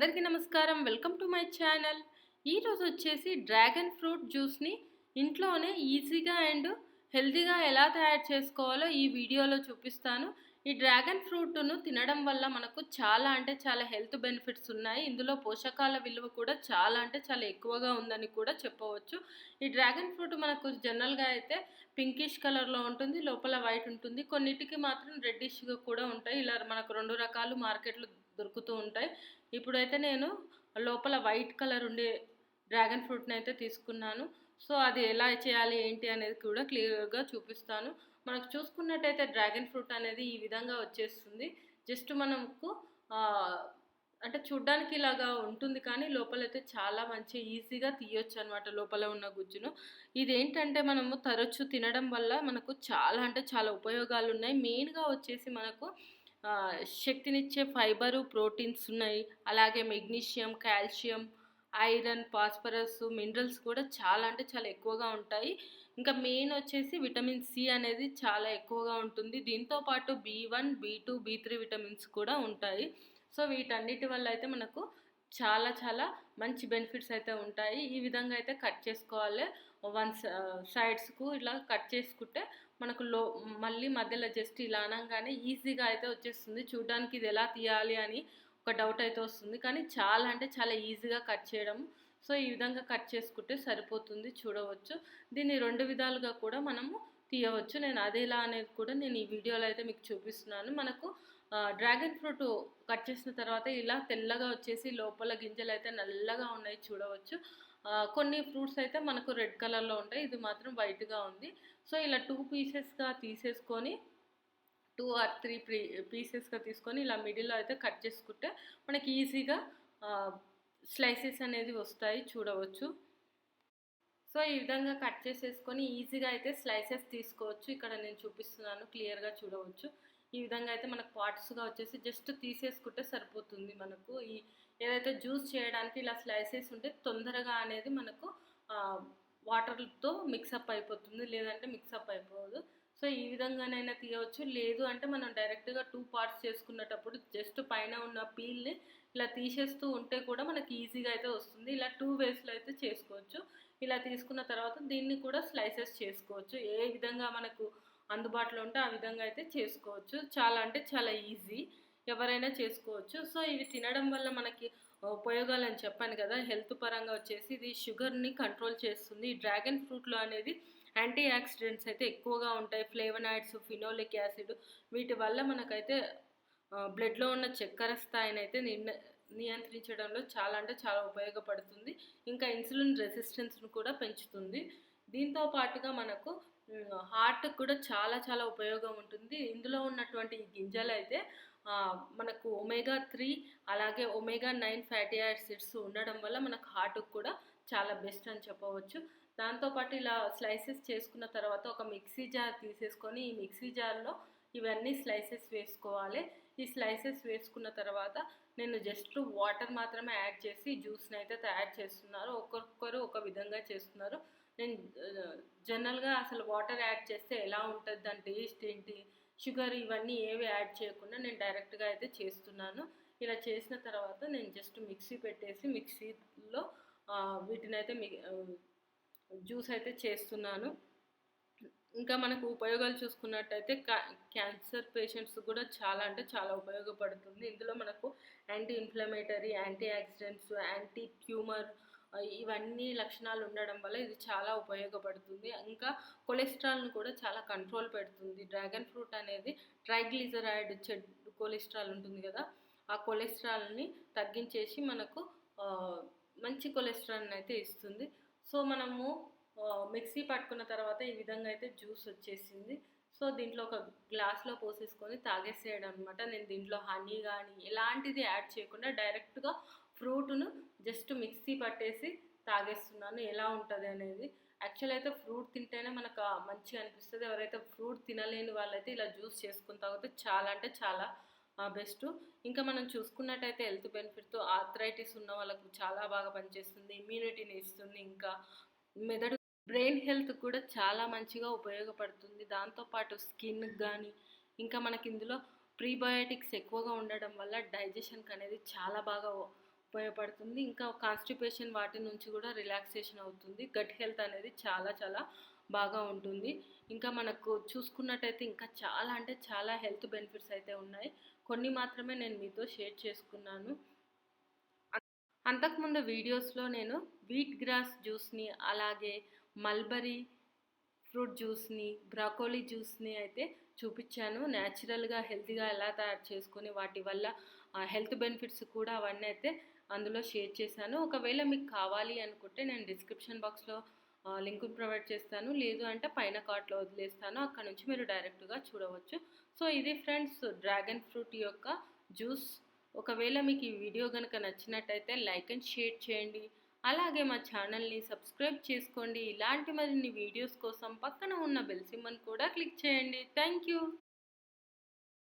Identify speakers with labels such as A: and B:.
A: అందరికీ నమస్కారం. Welcome to my channel. ఈరోజు వచ్చేసి డ్రాగన్ ఫ్రూట్ జ్యూస్ని ఇంట్లోనే ఈజీగా అండ్ హెల్తీగా ఎలా తయారు చేసుకోవాలో ఈ వీడియోలో చూపిస్తాను. ఈ డ్రాగన్ ఫ్రూట్ను తినడం వల్ల మనకు చాలా అంటే చాలా హెల్త్ బెనిఫిట్స్ ఉన్నాయి. ఇందులో పోషకాల విలువ కూడా చాలా అంటే చాలా ఎక్కువగా ఉందని కూడా చెప్పవచ్చు. ఈ డ్రాగన్ ఫ్రూట్ మనకు జనరల్గా అయితే పింకిష్ కలర్లో ఉంటుంది, లోపల వైట్ ఉంటుంది. కొన్నిటికి మాత్రం రెడ్డిష్గా కూడా ఉంటాయి. ఇలా మనకు 2 రకాలు మార్కెట్లో దొరుకుతూ ఉంటాయి. ఇప్పుడైతే నేను లోపల వైట్ కలర్ ఉండే డ్రాగన్ ఫ్రూట్ని అయితే తీసుకున్నాను. సో అది ఎలా చేయాలి ఏంటి అనేది కూడా క్లియర్గా చూపిస్తాను. మనకు చూసుకున్నట్టయితే డ్రాగన్ ఫ్రూట్ అనేది ఈ విధంగా వచ్చేస్తుంది. జస్ట్ మనకు అంటే చూడ్డానికి ఇలాగా ఉంటుంది, కానీ లోపలైతే చాలా మంచి ఈజీగా తీయొచ్చు అనమాట లోపల ఉన్న గుజ్జును. ఇదేంటంటే మనము తరచు తినడం వల్ల మనకు చాలా అంటే చాలా ఉపయోగాలు ఉన్నాయి. మెయిన్గా వచ్చేసి మనకు శక్తినిచ్చే ఫైబరు, ప్రోటీన్స్ ఉన్నాయి. అలాగే magnesium, calcium, iron, phosphorus, minerals కూడా చాలా అంటే చాలా ఎక్కువగా ఉంటాయి. ఇంకా మెయిన్ వచ్చేసి విటమిన్ సి అనేది చాలా ఎక్కువగా ఉంటుంది. దీంతోపాటు B1, B2, B3 విటమిన్స్ కూడా ఉంటాయి. సో వీటన్నిటి వల్ల అయితే మనకు చాలా చాలా మంచి బెనిఫిట్స్ అయితే ఉంటాయి. ఈ విధంగా అయితే కట్ చేసుకోవాలి. సైడ్స్కు ఇలా కట్ చేసుకుంటే మనకు మళ్ళీ మధ్యలో జస్ట్ ఇలా అనగానే ఈజీగా అయితే వచ్చేస్తుంది. చూడడానికి ఇది ఎలా తీయాలి అని ఒక డౌట్ అయితే వస్తుంది, కానీ చాలా అంటే చాలా ఈజీగా కట్ చేయడం. సో ఈ విధంగా కట్ చేసుకుంటే సరిపోతుంది. చూడవచ్చు, దీన్ని 2 విధాలుగా కూడా మనము తీయవచ్చు. నేను అదేలా అనేది కూడా నేను ఈ వీడియోలో అయితే మీకు చూపిస్తున్నాను. మనకు డ్రాగన్ ఫ్రూట్ కట్ చేసిన తర్వాత ఇలా తెల్లగా వచ్చేసి లోపల గింజలు అయితే నల్లగా ఉన్నాయి, చూడవచ్చు. కొన్ని ఫ్రూట్స్ అయితే మనకు రెడ్ కలర్లో ఉంటాయి, ఇది మాత్రం వైట్గా ఉంది. సో ఇలా 2 పీసెస్గా తీసేసుకొని 2 or 3 పీసెస్గా తీసుకొని ఇలా మిడిల్లో అయితే కట్ చేసుకుంటే మనకి ఈజీగా స్లైసెస్ అనేది వస్తాయి, చూడవచ్చు. సో ఈ విధంగా కట్ చేసేసుకొని ఈజీగా అయితే స్లైసెస్ తీసుకోవచ్చు. ఇక్కడ నేను చూపిస్తున్నాను, క్లియర్గా చూడవచ్చు. ఈ విధంగా అయితే మనకు పార్ట్స్గా వచ్చేసి జస్ట్ తీసేసుకుంటే సరిపోతుంది. మనకు ఈ ఏదైతే జ్యూస్ చేయడానికి ఇలా స్లైసెస్ ఉంటే తొందరగా అనేది మనకు వాటర్తో మిక్సప్ అయిపోతుంది, లేదంటే మిక్సప్ అయిపోదు. సో ఈ విధంగానైనా తీయవచ్చు. లేదు అంటే మనం డైరెక్ట్గా 2 పార్ట్స్ చేసుకునేటప్పుడు జస్ట్ పైన ఉన్న పీల్ని ఇలా తీసేస్తూ ఉంటే కూడా మనకి ఈజీగా అయితే వస్తుంది. ఇలా 2 వేస్లో అయితే చేసుకోవచ్చు. ఇలా తీసుకున్న తర్వాత దీన్ని కూడా స్లైసెస్ చేసుకోవచ్చు. ఏ విధంగా మనకు అందుబాటులో ఉంటే ఆ విధంగా అయితే చేసుకోవచ్చు. చాలా అంటే చాలా ఈజీ, ఎవరైనా చేసుకోవచ్చు. సో ఇవి తినడం వల్ల మనకి ఉపయోగాలు అని చెప్పాను కదా. హెల్త్ పరంగా వచ్చేసి ఇది షుగర్ని కంట్రోల్ చేస్తుంది. ఈ డ్రాగన్ ఫ్రూట్లో అనేది యాంటీ ఆక్సిడెంట్స్ అయితే ఎక్కువగా ఉంటాయి. ఫ్లేవనాయిడ్స్, ఫినోలిక్ యాసిడ్, వీటి వల్ల మనకైతే బ్లడ్లో ఉన్న చక్కెర స్థాయిని అయితే నియంత్రించడంలో చాలా అంటే చాలా ఉపయోగపడుతుంది. ఇంకా ఇన్సులిన్ రెసిస్టెన్స్ను కూడా పెంచుతుంది. దీంతో పాటుగా మనకు హార్ట్కి కూడా చాలా చాలా ఉపయోగం ఉంటుంది. ఇందులో ఉన్నటువంటి ఈ గింజలు అయితే మనకు omega-3 అలాగే omega-9 ఫ్యాటీ యాసిడ్స్ ఉండడం వల్ల మనకు హార్ట్కి కూడా చాలా బెస్ట్ అని చెప్పవచ్చు. దాంతోపాటు ఇలా స్లైసెస్ చేసుకున్న తర్వాత ఒక మిక్సీ జార్ తీసేసుకొని ఈ మిక్సీ జార్లో ఇవన్నీ స్లైసెస్ వేసుకోవాలి. ఈ స్లైసెస్ వేసుకున్న తర్వాత నేను జస్ట్ వాటర్ మాత్రమే యాడ్ చేసి జ్యూస్ని అయితే తయారు చేస్తున్నారు. ఒక్కొక్కరు ఒక విధంగా చేస్తున్నారు. నేను జనరల్గా అసలు వాటర్ యాడ్ చేస్తే ఎలా ఉంటుంది, దాని టేస్ట్ ఏంటి, షుగర్ ఇవన్నీ ఏవి యాడ్ చేయకుండా నేను డైరెక్ట్గా అయితే చేస్తున్నాను. ఇలా చేసిన తర్వాత నేను జస్ట్ మిక్సీ పెట్టేసి మిక్సీలో వీటిని అయితే జ్యూస్ అయితే చేస్తున్నాను. ఇంకా మనకు ఉపయోగాలు చూసుకున్నట్టయితే క్యాన్సర్ పేషెంట్స్ కూడా చాలా అంటే చాలా ఉపయోగపడుతుంది. ఇందులో మనకు anti inflammatory, antioxidants, anti tumour ఇవన్నీ లక్షణాలు ఉండడం వల్ల ఇది చాలా ఉపయోగపడుతుంది. ఇంకా కొలెస్ట్రాల్ని కూడా చాలా కంట్రోల్ పెడుతుంది. డ్రాగన్ ఫ్రూట్ అనేది ట్రైగ్లిజరైడ్, చెడు కొలెస్ట్రాల్ ఉంటుంది కదా, ఆ కొలెస్ట్రాల్ని తగ్గించేసి మనకు మంచి కొలెస్ట్రాల్ని అయితే ఇస్తుంది. సో మనము మిక్సీ పట్టుకున్న తర్వాత ఈ విధంగా అయితే జ్యూస్ వచ్చేసింది. సో దీంట్లో ఒక గ్లాస్లో పోసేసుకొని తాగేసేయడం అనమాట. నేను దీంట్లో హనీ కానీ ఎలాంటిది యాడ్ చేయకుండా డైరెక్ట్గా ఫ్రూట్ను జస్ట్ మిక్సీ పట్టేసి తాగేస్తున్నాను. ఎలా ఉంటుంది అనేది యాక్చువల్ అయితే ఫ్రూట్ తింటేనే మనకు మంచిగా అనిపిస్తుంది. ఎవరైతే ఫ్రూట్ తినలేని వాళ్ళైతే ఇలా జ్యూస్ చేసుకుని తాగితే చాలా అంటే చాలా బెస్ట్. ఇంకా మనం చూసుకున్నట్టయితే హెల్త్ బెనిఫిట్తో ఆర్థరైటిస్ ఉన్న వాళ్ళకు చాలా బాగా పనిచేస్తుంది, ఇమ్యూనిటీని ఇస్తుంది. ఇంకా మెదడు బ్రెయిన్ హెల్త్ కూడా చాలా మంచిగా ఉపయోగపడుతుంది. దాంతోపాటు స్కిన్కి కానీ ఇంకా మనకి ఇందులో ప్రీబయోటిక్స్ ఎక్కువగా ఉండడం వల్ల డైజెషన్కి అనేది చాలా బాగా ఉపయోగపడుతుంది. ఇంకా కాన్‌స్టిపేషన్ వాటి నుంచి కూడా రిలాక్సేషన్ అవుతుంది. గట్ హెల్త్ అనేది చాలా చాలా బాగా ఉంటుంది. ఇంకా మనకు చూసుకున్నట్టయితే ఇంకా చాలా అంటే చాలా హెల్త్ బెనిఫిట్స్ అయితే ఉన్నాయి. కొన్ని మాత్రమే నేను మీతో షేర్ చేసుకున్నాను. అంతకుముందు వీడియోస్‌లో నేను వీట్ గ్రాస్ జ్యూస్‌ని, అలాగే మల్బరీ ఫ్రూట్ జ్యూస్‌ని, బ్రాకోలీ జ్యూస్‌ని అయితే చూపించాను. న్యాచురల్‌గా హెల్తీగా ఎలా తయారు చేసుకొని వాటి వల్ల హెల్త్ బెనిఫిట్స్ కూడా అవన్నీ అయితే అందులో షేర్ చేశాను. ఒకవేళ మీకు కావాలి అనుకుంటే నేను డిస్క్రిప్షన్ బాక్స్‌లో లింకుని ప్రొవైడ్ చేస్తాను. లేదు అంటే పైన కార్ట్‌లో వదిలేస్తాను. అక్కడ నుంచి మీరు డైరెక్ట్‌గా చూడవచ్చు. సో ఇది ఫ్రెండ్స్ డ్రాగన్ ఫ్రూట్ యొక్క జ్యూస్. ఒకవేళ మీకు ఈ వీడియో కనుక నచ్చినట్టయితే లైక్ అండ్ షేర్ చేయండి. అలాగే మా ఛానల్ని సబ్స్క్రైబ్ చేసుకోండి. ఇలాంటి మరిన్ని వీడియోస్ కోసం పక్కన ఉన్న బెల్ సింబల్ కూడా క్లిక్ చేయండి. Thank you.